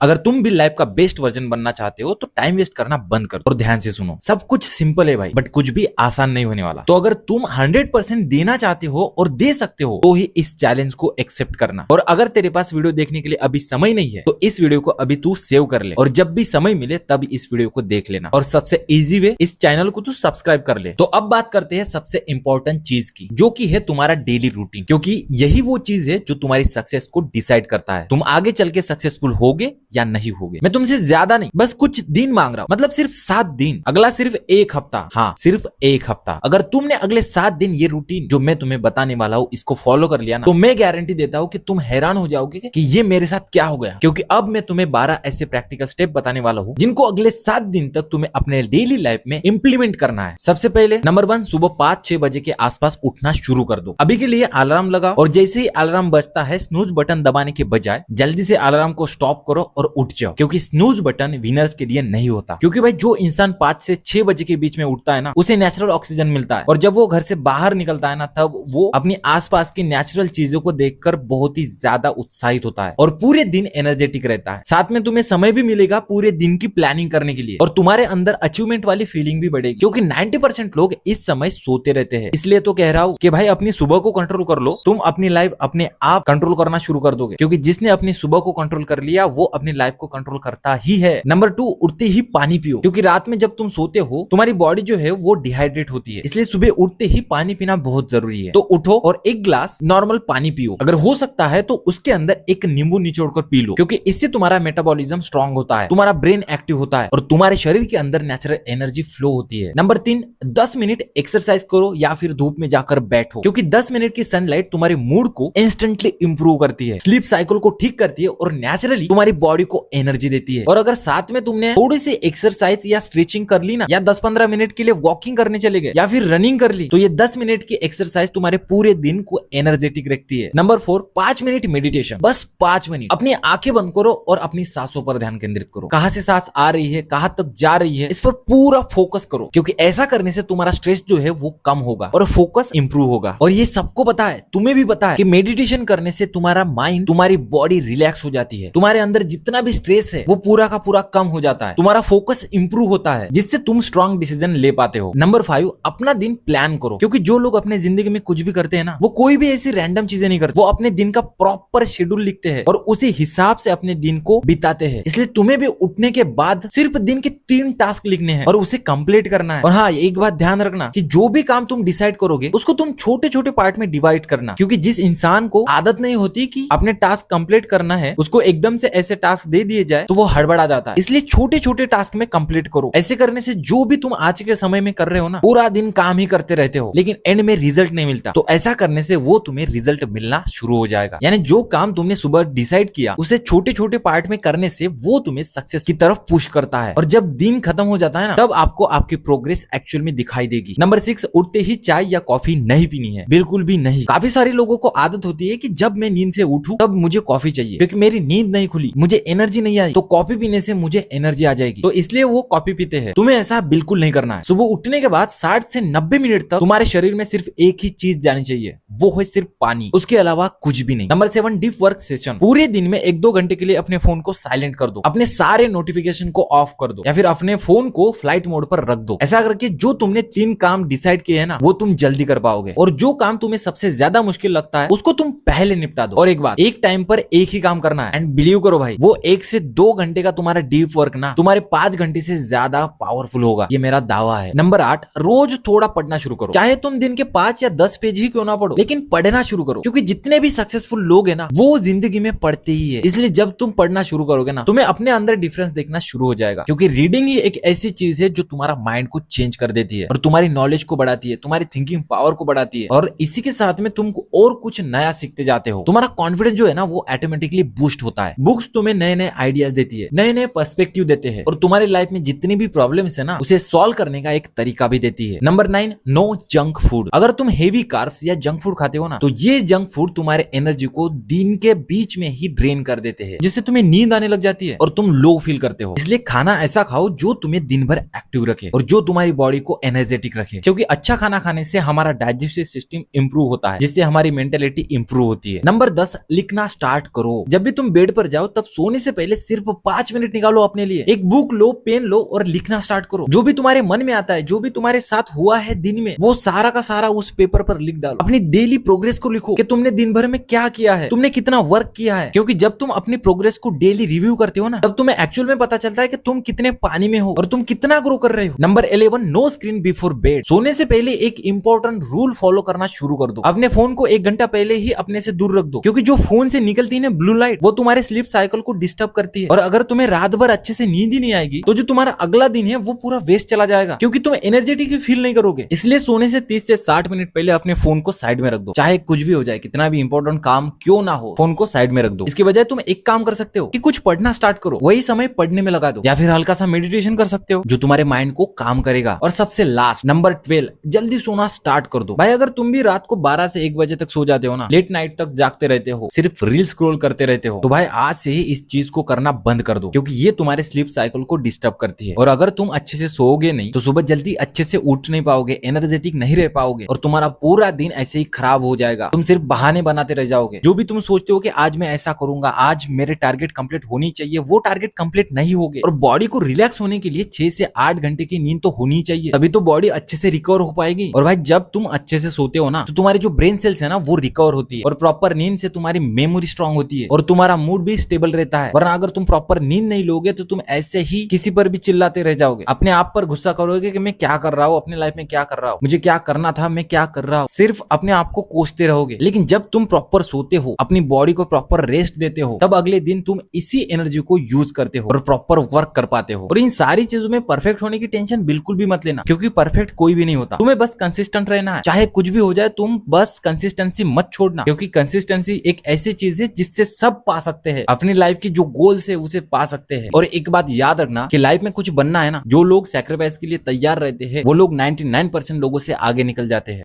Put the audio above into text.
अगर तुम भी लाइफ का बेस्ट वर्जन बनना चाहते हो तो टाइम वेस्ट करना बंद कर दो और ध्यान से सुनो। सब कुछ सिंपल है भाई, बट कुछ भी आसान नहीं होने वाला। तो अगर तुम 100% देना चाहते हो और दे सकते हो तो ही इस चैलेंज को एक्सेप्ट करना। और अगर तेरे पास वीडियो देखने के लिए अभी समय नहीं है तो इस वीडियो को अभी तू सेव कर ले और जब भी समय मिले तब इस वीडियो को देख लेना। और सबसे इजी वे, इस चैनल को तू सब्सक्राइब कर ले। तो अब बात करते हैं सबसे इंपॉर्टेंट चीज की, जो कि है तुम्हारा डेली रूटीन, क्योंकि यही वो चीज है जो तुम्हारी सक्सेस को डिसाइड करता है तुम आगे चल के सक्सेसफुल होगे या नहीं होगे। मैं तुमसे ज्यादा नहीं, बस कुछ दिन मांग रहा हूं, मतलब सिर्फ 7 दिन, अगला सिर्फ 1 हफ्ता। हाँ, सिर्फ 1 हफ्ता। अगर तुमने अगले 7 दिन ये रूटीन जो मैं तुम्हें बताने वाला हूँ इसको फॉलो कर लिया ना, तो मैं गारंटी देता हूँ कि तुम हैरान हो जाओगे कि ये मेरे साथ क्या हो गया। क्योंकि अब मैं तुम्हें 12 ऐसे प्रैक्टिकल स्टेप बताने वाला हूँ जिनको अगले 7 दिन तक तुम्हें अपने डेली लाइफ में इंप्लीमेंट करना है। सबसे पहले नंबर 1, सुबह 5-6 बजे के आसपास उठना शुरू कर दो। अभी के लिए अलार्म लगाओ और जैसे ही अलार्म बजता है स्नूज बटन दबाने के बजाय जल्दी से अलार्म को स्टॉप करो और उठ जाओ। क्योंकि स्नूज बटन विनर्स के लिए नहीं होता। क्योंकि भाई जो इंसान 5 से 6 बजे के बीच में उठता है ना, उसे नेचुरल ऑक्सीजन मिलता है और जब वो घर से बाहर निकलता है ना, तब वो अपनी आसपास की नेचुरल चीजों को देखकर बहुत ही ज्यादा उत्साहित होता है और पूरे दिन एनर्जेटिक रहता है। साथ में तुम्हें समय भी मिलेगा पूरे दिन की प्लानिंग करने के लिए और तुम्हारे अंदर अचीवमेंट वाली फीलिंग भी बढ़ेगी। क्योंकि 90% लोग इस समय सोते रहते हैं। इसलिए तो कह रहा हूँ कि भाई अपनी सुबह को कंट्रोल कर लो, तुम अपनी लाइफ अपने आप कंट्रोल करना शुरू कर दोगे। क्योंकि जिसने अपनी सुबह को कंट्रोल कर लिया वो अपनी लाइफ को कंट्रोल करता ही है। नंबर 2, उठते ही पानी पियो। क्योंकि रात में जब तुम सोते हो तुम्हारी बॉडी जो है वो डिहाइड्रेट होती है, इसलिए सुबह उठते ही पानी पीना बहुत जरूरी है। तो उठो और 1 ग्लास नॉर्मल पानी पियो। अगर हो सकता है तो उसके अंदर एक नींबू निचोड़ कर पी लो, क्योंकि इससे तुम्हारा मेटाबॉलिज्म स्ट्रांग होता है, तुम्हारा ब्रेन एक्टिव होता है और तुम्हारे शरीर के अंदर नेचुरल एनर्जी फ्लो होती है। नंबर 3, 10 मिनट एक्सरसाइज करो या फिर धूप में जाकर बैठो। क्योंकि 10 मिनट की सनलाइट तुम्हारे मूड को इंस्टेंटली इंप्रूव करती है, स्लीप साइकिल को ठीक करती है और नेचुरली तुम्हारी बॉडी को एनर्जी देती है। और अगर साथ में तुमने थोड़ी सी एक्सरसाइज या स्ट्रेचिंग कर ली ना, या 10-15 मिनट के लिए वॉकिंग करने चले गए या फिर रनिंग कर ली, तो ये 10 मिनट की एक्सरसाइज तुम्हारे पूरे दिन को एनर्जेटिक रखती है। Number 4, 5 minute meditation. बस 5 मिनट अपनी आंखें बंद करो और अपनी सांसों पर ध्यान केंद्रित करो। कहां से सांस आ रही है, कहां तक जा रही है, इस पर पूरा फोकस करो। क्योंकि ऐसा करने से तुम्हारा स्ट्रेस जो है वो कम होगा और फोकस इंप्रूव होगा। और ये सबको पता है, तुम्हें भी पता है कि मेडिटेशन करने से तुम्हारा माइंड, तुम्हारी बॉडी रिलैक्स हो जाती है, तुम्हारे अंदर जितना भी स्ट्रेस है वो पूरा का पूरा कम हो जाता है, तुम्हारा फोकस इंप्रूव होता है, जिससे तुम स्ट्रॉन्ग डिसीजन ले पाते हो। नंबर 5, अपना दिन प्लान करो। क्योंकि जो लोग अपने जिंदगी में कुछ भी करते हैं ना, वो कोई भी ऐसी रैंडम चीजें नहीं करते, वो अपने दिन का प्रॉपर शेड्यूल लिखते हैं और उसी हिसाब से अपने दिन को बिताते हैं। इसलिए तुम्हें भी उठने के बाद सिर्फ दिन के 3 टास्क लिखने हैं और उसे कंप्लीट करना है। और हाँ, एक बात ध्यान रखना कि जो भी काम तुम डिसाइड करोगे उसको तुम छोटे छोटे पार्ट में डिवाइड करना। क्योंकि जिस इंसान को आदत नहीं होती कि अपने टास्क कंप्लीट करना है, उसको एकदम से ऐसे टास्क दे दिए जाए तो वो हड़बड़ा जाता है। इसलिए छोटे छोटे टास्क में कंप्लीट करो। ऐसे करने से जो भी तुम आज के समय में कर रहे हो ना, पूरा दिन काम ही करते रहते हो लेकिन एंड में रिजल्ट नहीं मिलता, तो ऐसा करने से वो तुम्हें रिजल्ट मिलना शुरू हो जाएगा। यानी जो काम तुमने सुबह डिसाइड किया उसे छोटे छोटे पार्ट में करने से वो तुम्हें सक्सेस की तरफ पुश करता है और जब दिन खत्म हो जाता है ना, तब आपको आपकी प्रोग्रेस एक्चुअल में दिखाई देगी। नंबर 6, उठते ही चाय या कॉफी नहीं पीनी है, बिल्कुल भी नहीं। काफी सारे लोगों को आदत होती है कि जब मैं नींद से उठूं तब मुझे कॉफी चाहिए, क्योंकि मेरी नींद नहीं खुली, मुझे एनर्जी नहीं आई, तो कॉफी पीने से मुझे एनर्जी आ जाएगी, तो इसलिए वो कॉफी पीते हैं। तुम्हें ऐसा बिल्कुल नहीं करना है। सुबह उठने के बाद 60 से 90 मिनट तक तुम्हारे शरीर में सिर्फ एक ही चीज जानी चाहिए, वो है सिर्फ पानी, उसके अलावा कुछ भी नहीं। Number 7, deep work session. पूरे दिन में 1-2 घंटे के लिए अपने फोन को साइलेंट कर दो, अपने सारे नोटिफिकेशन को ऑफ कर दो या फिर अपने फोन को फ्लाइट मोड पर रख दो। ऐसा करके जो तुमने 3 काम डिसाइड किए हैं ना, वो तुम जल्दी कर पाओगे और जो काम तुम्हें सबसे ज्यादा मुश्किल लगता है उसको तुम पहले निपटा दो। और एक बात, एक टाइम पर एक ही काम करना है एंड बिलीव करो भाई, वो 1 से 2 घंटे का तुम्हारा डीप वर्क ना तुम्हारे 5 घंटे से ज्यादा पावरफुल होगा, ये मेरा दावा है। नंबर 8, रोज थोड़ा पढ़ना शुरू करो। चाहे तुम दिन के 5 या 10 पेज ही क्यों ना पढ़ो, लेकिन पढ़ना शुरू करो। क्योंकि जितने भी सक्सेसफुल लोग हैं ना, वो जिंदगी में पढ़ते ही है। इसलिए जब तुम पढ़ना शुरू करोगे ना, तुम्हें अपने अंदर डिफरेंस देखना शुरू हो जाएगा। क्योंकि रीडिंग ही एक ऐसी चीज है जो तुम्हारा माइंड को चेंज कर देती है और तुम्हारी नॉलेज को बढ़ाती है, तुम्हारी थिंकिंग पावर को बढ़ाती है और इसी के साथ में तुम और कुछ नया सीखते जाते हो। तुम्हारा कॉन्फिडेंस जो है ना, वो ऑटोमेटिकली बूस्ट होता है। बुक्स तुम्हें नए नए आइडियाज देती है, नए नए पर्सपेक्टिव देते हैं और तुम्हारी लाइफ में जितनी भी प्रॉब्लम्स है ना, उसे सॉल्व करने का एक तरीका भी देती है। Number 9, no junk food. अगर तुम हेवी कार्ब्स या जंक फूड खाते हो ना, तो ये जंक फूड तुम्हारे एनर्जी को दिन के बीच में ही ड्रेन कर देते हैं, जिससे तुम्हें नींद आने लग जाती है और तुम लो फील करते हो। इसलिए खाना ऐसा खाओ जो तुम्हें दिन भर एक्टिव रखे और जो तुम्हारी बॉडी को एनर्जेटिक रखे। क्योंकि अच्छा खाना खाने से हमारा डाइजेस्टिव सिस्टम इंप्रूव होता है, जिससे हमारी मेंटेलिटी इंप्रूव होती है। नंबर 10, लिखना स्टार्ट करो। जब भी तुम बेड पर जाओ तब सोने सोने से पहले सिर्फ 5 मिनट निकालो अपने लिए, एक बुक लो, पेन लो और लिखना स्टार्ट करो। जो भी तुम्हारे मन में आता है, जो भी तुम्हारे साथ हुआ है दिन में, वो सारा का सारा उस पेपर पर लिख डालो। अपनी डेली प्रोग्रेस को लिखो कि तुमने दिन भर में क्या किया है, तुमने कितना वर्क किया है, क्योंकि जब तुम अपनी प्रोग्रेस को डेली रिव्यू करते हो ना, तब तुम्हें एक्चुअल में पता चलता है कि तुम कितने पानी में हो और तुम कितना ग्रो कर रहे हो। Number 11, no screen before bed. सोने से पहले एक इंपॉर्टेंट रूल फॉलो करना शुरू कर दो। अपने फोन को 1 घंटा पहले ही अपने से दूर रख दो, क्योंकि जो फोन से निकलती है ना ब्लू लाइट, वो तुम्हारे स्लीप साइकिल को डिस्टर्ब करती है। और अगर तुम्हें रात भर अच्छे से नींद ही नहीं आएगी तो जो तुम्हारा अगला दिन है वो पूरा वेस्ट चला जाएगा, क्योंकि तुम एनर्जेटिक फील नहीं करोगे। इसलिए सोने से 30 से 60 मिनट पहले अपने फोन को साइड में रख दो। चाहे कुछ भी हो जाए, कितना भी इंपॉर्टेंट काम क्यों ना हो, फोन को साइड में रख दो। इसके बजाय तुम एक काम कर सकते हो कि कुछ पढ़ना स्टार्ट करो, वही समय पढ़ने में लगा दो, या फिर हल्का सा मेडिटेशन कर सकते हो जो तुम्हारे माइंड को काम करेगा। और सबसे लास्ट नंबर 12, जल्दी सोना स्टार्ट कर दो। भाई अगर तुम भी रात को 12 से 1 बजे तक सो जाते हो ना, लेट नाइट तक जागते रहते हो, सिर्फ रील स्क्रॉल करते रहते हो, तो भाई आज से ही इस चीज को करना बंद कर दो, क्योंकि ये तुम्हारे स्लीप साइकिल को डिस्टर्ब करती है। और अगर तुम अच्छे से सोओगे नहीं तो सुबह जल्दी अच्छे से उठ नहीं पाओगे, एनर्जेटिक नहीं रह पाओगे और तुम्हारा पूरा दिन ऐसे ही खराब हो जाएगा। तुम सिर्फ बहाने बनाते रह जाओगे। जो भी तुम सोचते हो कि आज मैं ऐसा करूंगा, आज मेरे टारगेट कंप्लीट होनी चाहिए, वो टारगेट कंप्लीट नहीं होगे। और बॉडी को रिलैक्स होने के लिए 6 से 8 घंटे की नींद तो होनी चाहिए, तभी तो बॉडी अच्छे से रिकवर हो पाएगी। और भाई जब तुम अच्छे से सोते हो ना, तो तुम्हारे जो ब्रेन सेल्स है ना वो रिकवर होती है, और प्रॉपर नींद से तुम्हारी मेमोरी स्ट्रांग होती है और तुम्हारा मूड भी स्टेबल रहता है। वरना अगर तुम प्रॉपर नींद नहीं लोगे तो तुम ऐसे ही किसी पर भी चिल्लाते रह जाओगे, अपने आप पर गुस्सा करोगे कि मैं क्या कर रहा हूँ, अपने लाइफ में क्या कर रहा हूँ, मुझे क्या करना था, मैं क्या कर रहा हूँ, सिर्फ अपने आप को कोसते रहोगे। लेकिन जब तुम प्रॉपर सोते हो, अपनी बॉडी को प्रॉपर रेस्ट देते हो, तब अगले दिन तुम इसी एनर्जी को यूज करते हो और प्रॉपर वर्क कर पाते हो। और इन सारी चीजों में परफेक्ट होने की टेंशन बिल्कुल भी मत लेना, क्योंकि परफेक्ट कोई भी नहीं होता। तुम्हें बस कंसिस्टेंट रहना है, चाहे कुछ भी हो जाए, तुम बस कंसिस्टेंसी मत छोड़ना, क्योंकि कंसिस्टेंसी एक ऐसी चीज है जिससे सब पा सकते हैं, अपनी लाइफ की जो गोल्स है उसे पा सकते हैं। और एक बात याद रखना कि लाइफ में कुछ बनना है ना, जो लोग सैक्रिफाइस के लिए तैयार रहते हैं वो लोग 99% लोगों से आगे निकल जाते हैं।